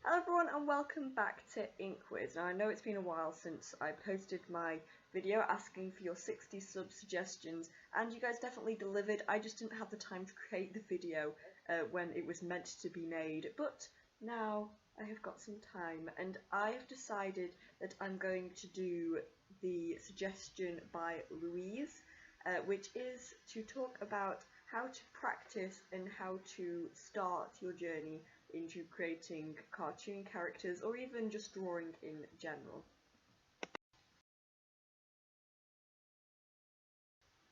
Hello everyone and welcome back to Inkwiz. Now I know it's been a while since I posted my video asking for your 60 suggestions and you guys definitely delivered. I just didn't have the time to create the video when it was meant to be made, but now I have got some time and I have decided that I'm going to do the suggestion by Louise, which is to talk about how to practice and how to start your journey into creating cartoon characters or even just drawing in general.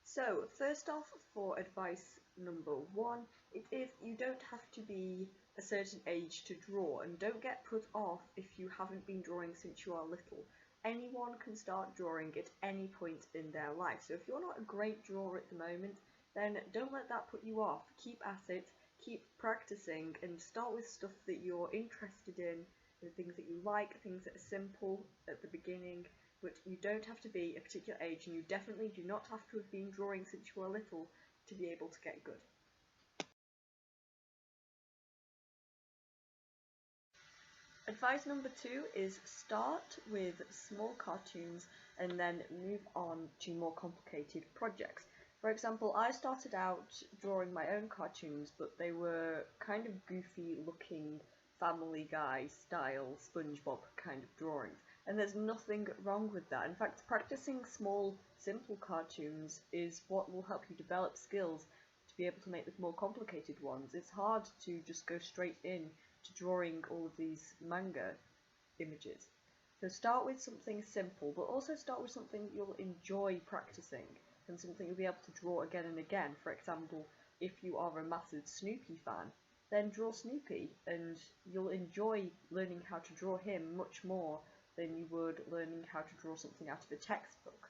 So first off, for advice number one, it is you don't have to be a certain age to draw, and don't get put off if you haven't been drawing since you are little. Anyone can start drawing at any point in their life, so if you're not a great drawer at the moment, then don't let that put you off. Keep at it, keep practicing, and start with stuff that you're interested in, the things that you like, things that are simple at the beginning, but you don't have to be a particular age, and you definitely do not have to have been drawing since you were little to be able to get good. Advice number two is start with small cartoons and then move on to more complicated projects. For example, I started out drawing my own cartoons, but they were kind of goofy looking Family Guy style SpongeBob kind of drawings. And there's nothing wrong with that. In fact, practicing small, simple cartoons is what will help you develop skills to be able to make the more complicated ones. It's hard to just go straight in to drawing all of these manga images. So start with something simple, but also start with something you'll enjoy practicing and something you'll be able to draw again and again. For example, if you are a massive Snoopy fan, then draw Snoopy and you'll enjoy learning how to draw him much more than you would learning how to draw something out of a textbook.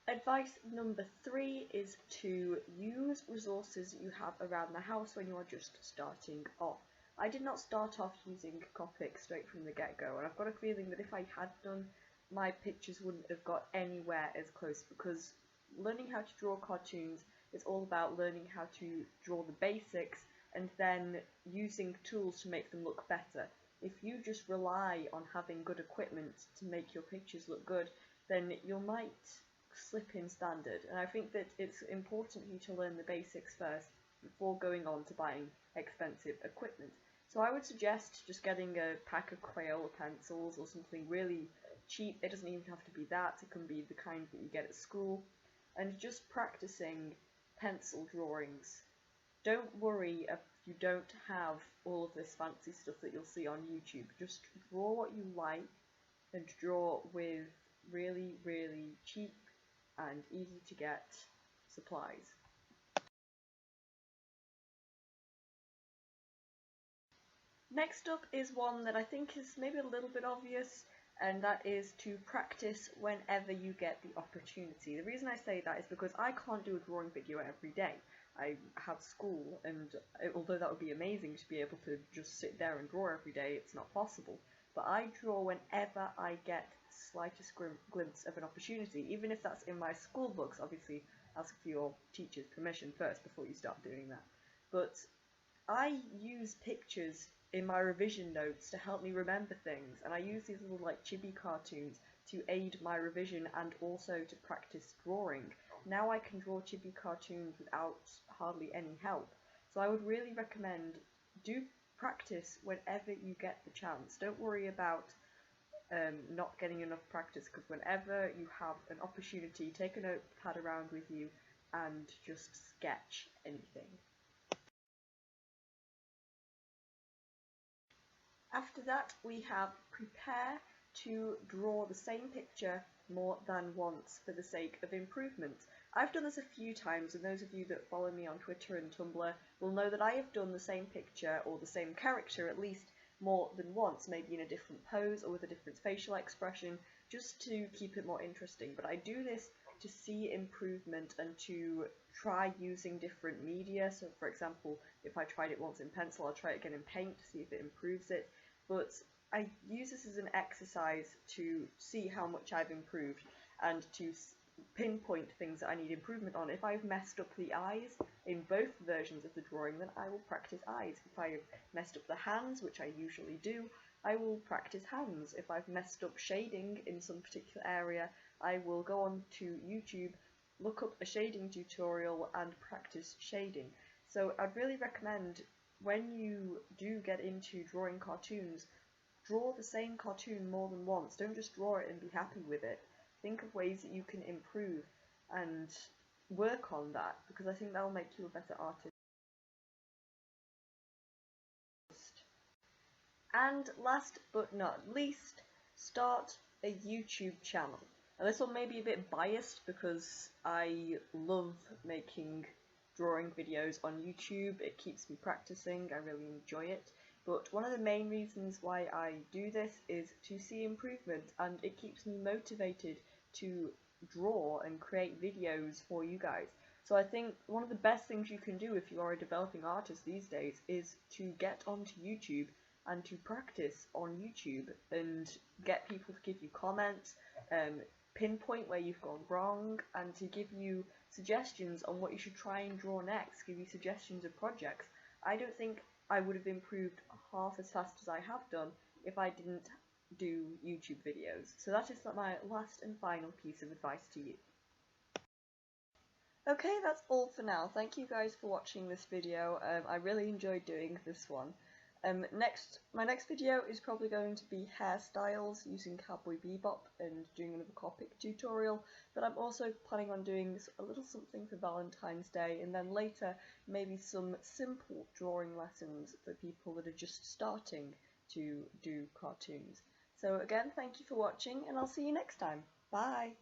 Advice number three is to use resources you have around the house when you are just starting off. I did not start off using Copic straight from the get-go, and I've got a feeling that if I had done, my pictures wouldn't have got anywhere as close, because learning how to draw cartoons is all about learning how to draw the basics and then using tools to make them look better. If you just rely on having good equipment to make your pictures look good, then you might slip in standard, and I think that it's important for you to learn the basics first before going on to buying expensive equipment. So I would suggest just getting a pack of Crayola pencils or something really cheap. It doesn't even have to be that, it can be the kind that you get at school, and just practicing pencil drawings. Don't worry if you don't have all of this fancy stuff that you'll see on YouTube. Just draw what you like and draw with really, really cheap and easy to get supplies. Next up is one that I think is maybe a little bit obvious, and that is to practice whenever you get the opportunity. The reason I say that is because I can't do a drawing video every day. I have school, and although that would be amazing to be able to just sit there and draw every day, it's not possible. But I draw whenever I get the slightest glimpse of an opportunity, even if that's in my school books. Obviously, ask for your teacher's permission first before you start doing that. But I use pictures in my revision notes to help me remember things, and I use these little like chibi cartoons to aid my revision and also to practice drawing. Now I can draw chibi cartoons without hardly any help, so I would really recommend do practice whenever you get the chance. Don't worry about not getting enough practice, because whenever you have an opportunity, take a notepad around with you and just sketch anything. After that, we have prepare to draw the same picture more than once for the sake of improvement. I've done this a few times, and those of you that follow me on Twitter and Tumblr will know that I have done the same picture or the same character at least more than once, maybe in a different pose or with a different facial expression, just to keep it more interesting. But I do this to see improvement and to try using different media. So for example, if I tried it once in pencil, I'll try it again in paint to see if it improves it. But I use this as an exercise to see how much I've improved and to pinpoint things that I need improvement on. If I've messed up the eyes in both versions of the drawing, then I will practice eyes. If I've messed up the hands, which I usually do, I will practice hands. If I've messed up shading in some particular area, I will go on to YouTube, look up a shading tutorial and practice shading. So I'd really recommend, when you do get into drawing cartoons, draw the same cartoon more than once. Don't just draw it and be happy with it. Think of ways that you can improve and work on that, because I think that will make you a better artist. And last but not least, start a YouTube channel. And this one may be a bit biased because I love making drawing videos on YouTube. It keeps me practicing, I really enjoy it. But one of the main reasons why I do this is to see improvement, and it keeps me motivated to draw and create videos for you guys. So I think one of the best things you can do if you are a developing artist these days is to get onto YouTube and to practice on YouTube and get people to give you comments, pinpoint where you've gone wrong, and to give you suggestions on what you should try and draw next, give you suggestions of projects. I don't think I would have improved half as fast as I have done if I didn't do YouTube videos. So that is my last and final piece of advice to you. Okay, that's all for now. Thank you guys for watching this video. I really enjoyed doing this one. My next video is probably going to be hairstyles using Cowboy Bebop and doing another Copic tutorial, but I'm also planning on doing a little something for Valentine's Day, and then later maybe some simple drawing lessons for people that are just starting to do cartoons. So again, thank you for watching, and I'll see you next time. Bye!